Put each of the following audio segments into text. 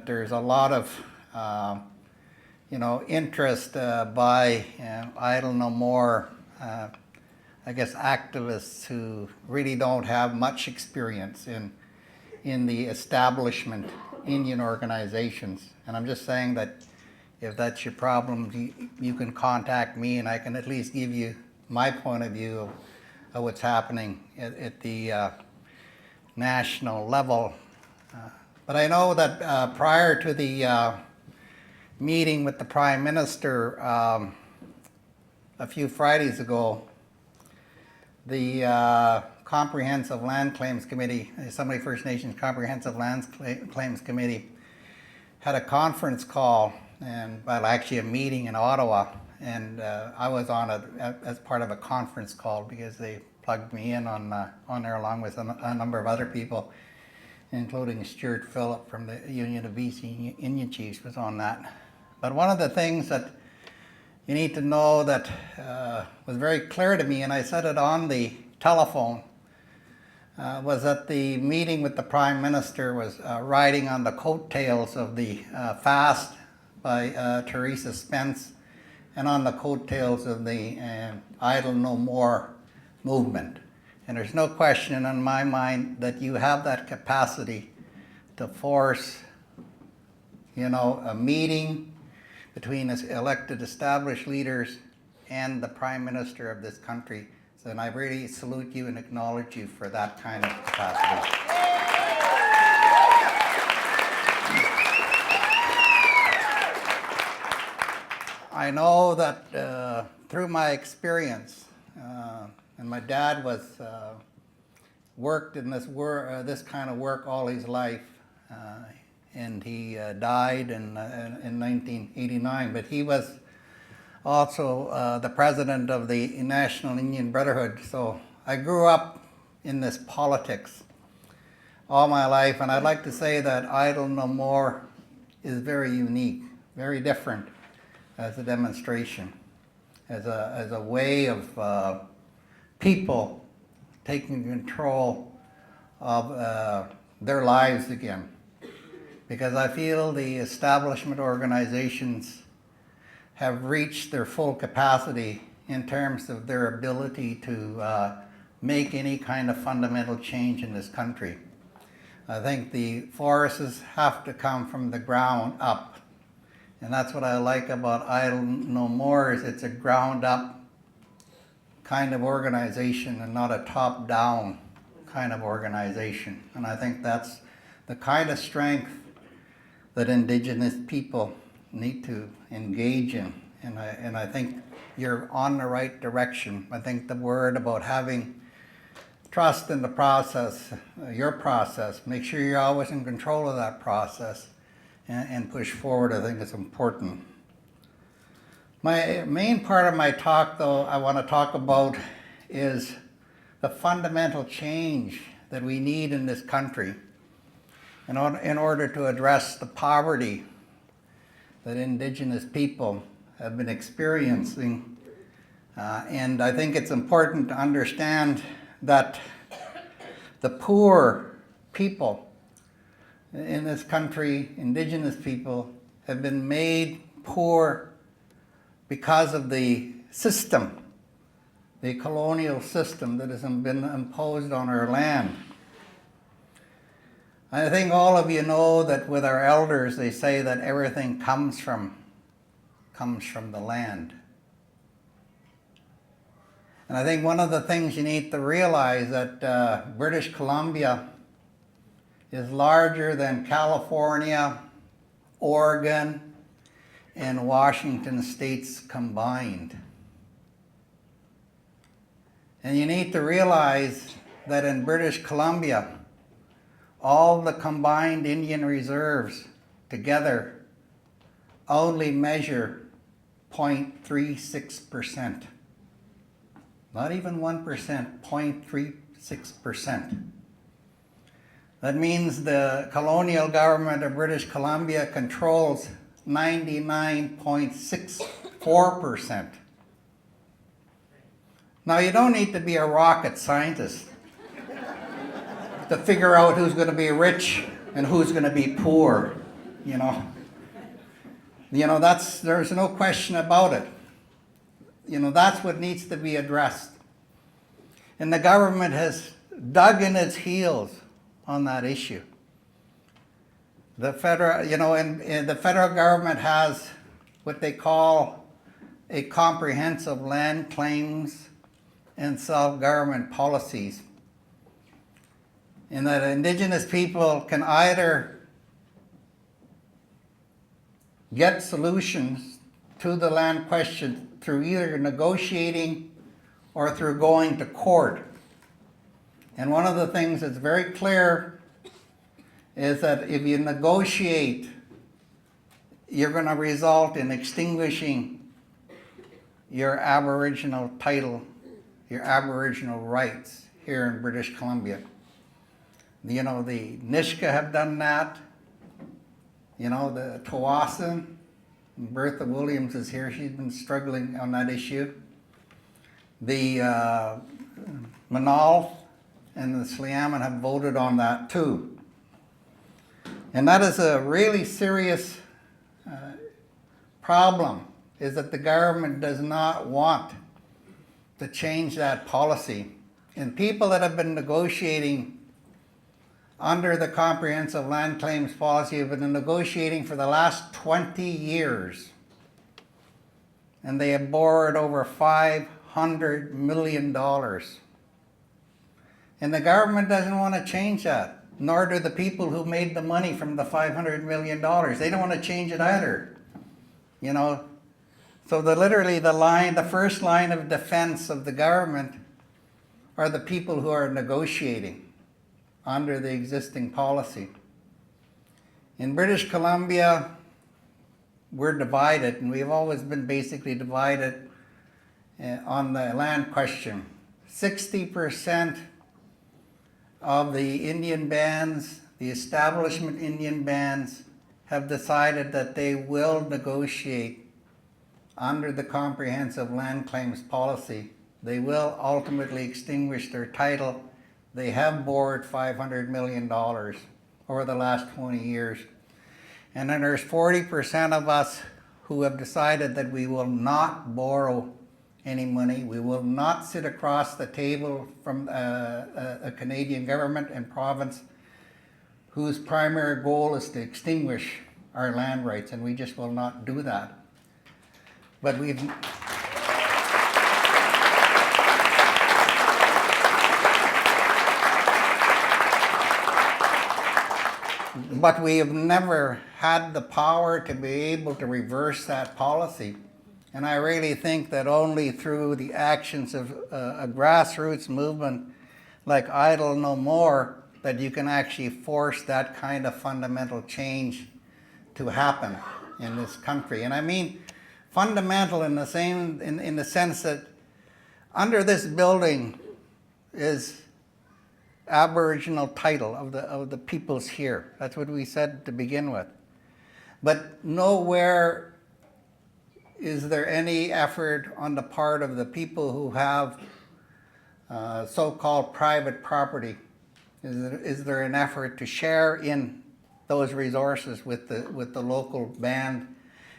There's a lot of interest by Idle No More, I guess, activists who really don't have much experience in the establishment Indian organizations. And I'm just saying that if that's your problem, you can contact me and I can at least give you my point of view of what's happening at the national level. But I know that prior to the meeting with the Prime Minister a few Fridays ago, the Comprehensive Land Claims Committee, Assembly First Nations Comprehensive Land Claims Committee, had a conference call, and well, actually a meeting in Ottawa, and I was on it as part of a conference call because they plugged me in on there along with a number of other people, including Stuart Phillip from the Union of BC Indian Chiefs was on that. But one of the things that you need to know that was very clear to me, and I said it on the telephone, was that the meeting with the Prime Minister was riding on the coattails of the fast by Teresa Spence and on the coattails of the Idle No More movement. And there's no question in my mind that you have that capacity to force, a meeting between elected established leaders and the Prime Minister of this country. So, and I really salute you and acknowledge you for that kind of capacity. I know that through my experience, and my dad was worked in this kind of work all his life, and he died in 1989. But he was also the president of the National Indian Brotherhood. So I grew up in this politics all my life, and I'd like to say that Idle No More is very unique, very different as a demonstration, as a way of people taking control of their lives again. Because I feel the establishment organizations have reached their full capacity in terms of their ability to make any kind of fundamental change in this country. I think the forces have to come from the ground up. And that's what I like about Idle No More, is it's a ground up kind of organization and not a top down kind of organization. And I think that's the kind of strength that Indigenous people need to engage in. And I think you're on the right direction. I think the word about having trust in the process, your process, make sure you're always in control of that process and push forward, I think is important. My main part of my talk, though, I want to talk about is the fundamental change that we need in this country in order to address the poverty that Indigenous people have been experiencing. And I think it's important to understand that the poor people in this country, Indigenous people, have been made poor because of the system, the colonial system that has been imposed on our land. I think all of you know that with our elders, they say that everything comes from the land. And I think one of the things you need to realize that British Columbia is larger than California, Oregon, and Washington states combined. And you need to realize that in British Columbia, all the combined Indian reserves together only measure 0.36%. Not even 1%, 0.36%. That means the colonial government of British Columbia controls 99.64%. Now, you don't need to be a rocket scientist to figure out who's going to be rich and who's going to be poor you know. There's no question about it. That's what needs to be addressed. And the government has dug in its heels on that issue. The federal, and the federal government has what they call a comprehensive land claims and self-government policies. And that Indigenous people can either get solutions to the land question through either negotiating or through going to court. And one of the things that's very clear is that if you negotiate, you're going to result in extinguishing your Aboriginal title, your Aboriginal rights here in British Columbia. The Nisga'a have done that. The Tawasin, Bertha Williams is here. She's been struggling on that issue. The Manal and the Sliammon have voted on that too. And that is a really serious problem, is that the government does not want to change that policy. And people that have been negotiating under the Comprehensive Land Claims Policy have been negotiating for the last 20 years. And they have borrowed over $500 million. And the government doesn't want to change that, nor do the people who made the money from the $500 million. They don't want to change it either. So literally the first line of defense of the government are the people who are negotiating under the existing policy. In British Columbia, we're divided, and we've always been basically divided on the land question. 60% of the Indian bands, the establishment Indian bands, have decided that they will negotiate under the Comprehensive Land Claims Policy. They will ultimately extinguish their title. They have borrowed $500 million over the last 20 years. And then there's 40% of us who have decided that we will not borrow any money. We will not sit across the table from a Canadian government and province whose primary goal is to extinguish our land rights, and we just will not do that. But we've... But we have never had the power to be able to reverse that policy. And I really think that only through the actions of a grassroots movement like Idle No More that you can actually force that kind of fundamental change to happen in this country. And I mean fundamental in the sense that under this building is Aboriginal title of the peoples here. That's what we said to begin with. But nowhere is there any effort on the part of the people who have so-called private property. Is there an effort to share in those resources with the local band,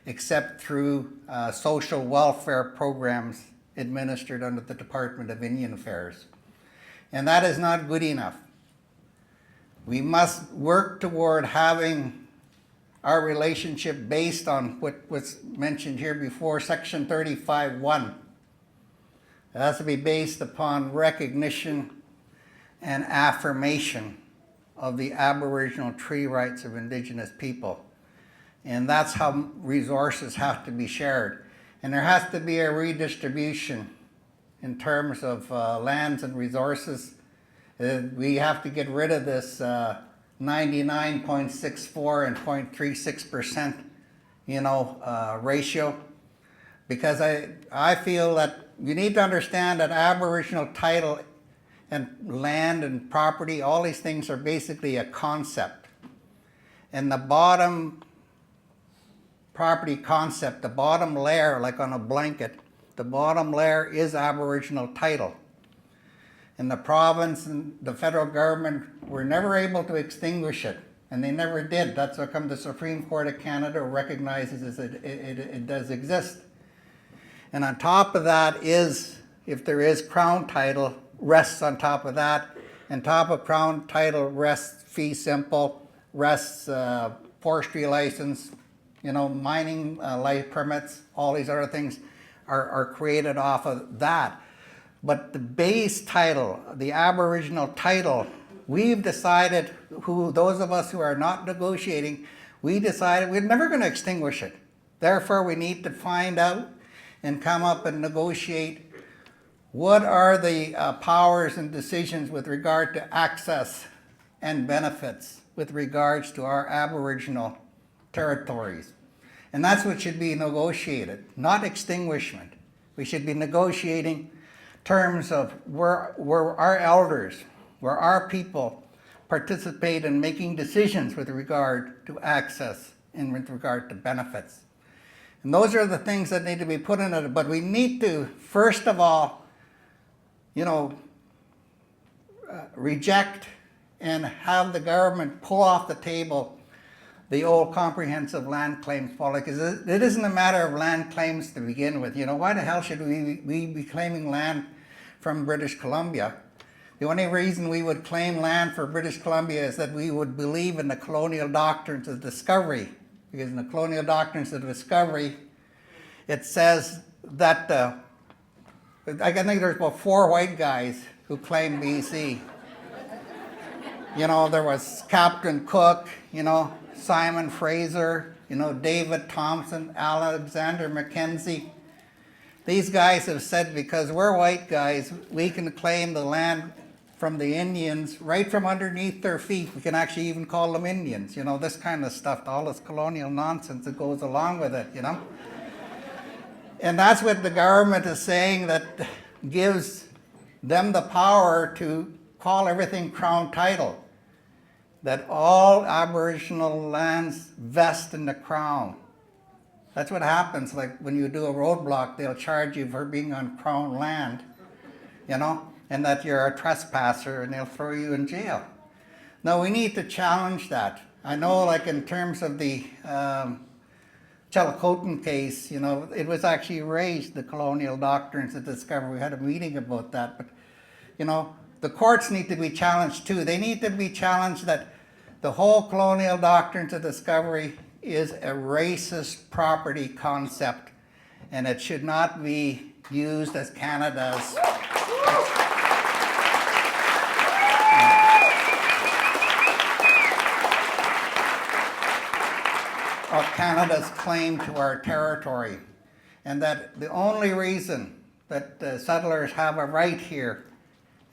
except through social welfare programs administered under the Department of Indian Affairs? And that is not good enough. We must work toward having our relationship based on what was mentioned here before, Section 35(1). It has to be based upon recognition and affirmation of the Aboriginal tree rights of Indigenous people. And that's how resources have to be shared. And there has to be a redistribution in terms of lands and resources. We have to get rid of this 99.64 and 0.36% ratio, because I feel that you need to understand that Aboriginal title and land and property, all these things are basically a concept. And the bottom property concept, the bottom layer, like on a blanket, the bottom layer is Aboriginal title. And the province and the federal government were never able to extinguish it. And they never did. That's how come the Supreme Court of Canada recognizes it does exist. And on top of that is, if there is Crown title, rests on top of that. And top of Crown title rests fee simple, rests forestry license, mining life permits, all these other things are created off of that. But the base title, the Aboriginal title, we've decided, those of us who are not negotiating, we decided we're never going to extinguish it. Therefore, we need to find out and come up and negotiate what are the powers and decisions with regard to access and benefits with regards to our Aboriginal territories. And that's what should be negotiated, not extinguishment. We should be negotiating terms of where our elders, where our people participate in making decisions with regard to access and with regard to benefits. And those are the things that need to be put in it. But we need to, first of all, reject and have the government pull off the table the old comprehensive land claims policy. Because it isn't a matter of land claims to begin with. Why the hell should we be claiming land from British Columbia? The only reason we would claim land for British Columbia is that we would believe in the colonial doctrines of discovery. Because in the colonial doctrines of discovery, it says that, I think there's about 4 white guys who claimed BC. There was Captain Cook, Simon Fraser, David Thompson, Alexander Mackenzie. These guys have said, because we're white guys, we can claim the land from the Indians right from underneath their feet. We can actually even call them Indians, this kind of stuff, all this colonial nonsense that goes along with it, And that's what the government is saying, that gives them the power to call everything Crown title. That all Aboriginal lands vest in the Crown. That's what happens, like when you do a roadblock, they'll charge you for being on Crown land, and that you're a trespasser and they'll throw you in jail. No, we need to challenge that. I know, like in terms of the Chilcotin case, it was actually raised, the colonial doctrines of discovery. We had a meeting about that, but, the courts need to be challenged too. They need to be challenged that the whole colonial doctrines of discovery is a racist property concept, and it should not be used as Canada's claim to our territory, and that the only reason that settlers have a right here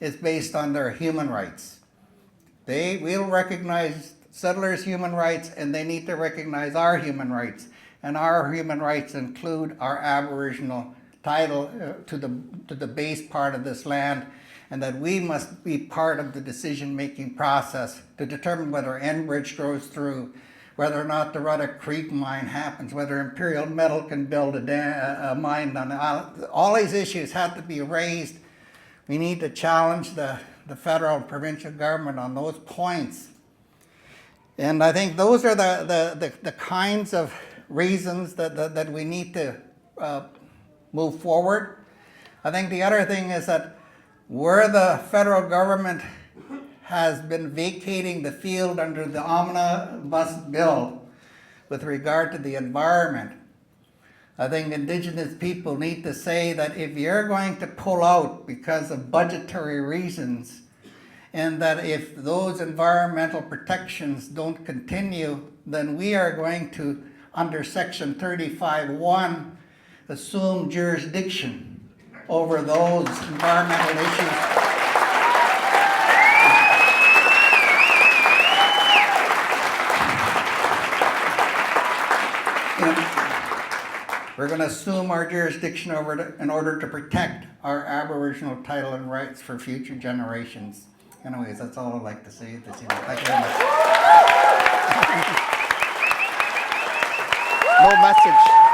is based on their human rights. We'll recognize settlers' human rights, and they need to recognize our human rights. And our human rights include our Aboriginal title to the base part of this land, and that we must be part of the decision-making process to determine whether Enbridge goes through, whether or not the Ruddock Creek mine happens, whether Imperial Metal can build a mine on the island. All these issues have to be raised. We need to challenge the federal and provincial government on those points. And I think those are the kinds of reasons that we need to move forward. I think the other thing is that where the federal government has been vacating the field under the omnibus bill with regard to the environment, I think Indigenous people need to say that if you're going to pull out because of budgetary reasons, and that if those environmental protections don't continue, then we are going to, under Section 35(1), assume jurisdiction over those environmental issues. We're going to assume our jurisdiction over it in order to protect our Aboriginal title and rights for future generations. Anyways, that's all I'd like to say this evening. Thank you very much. No message.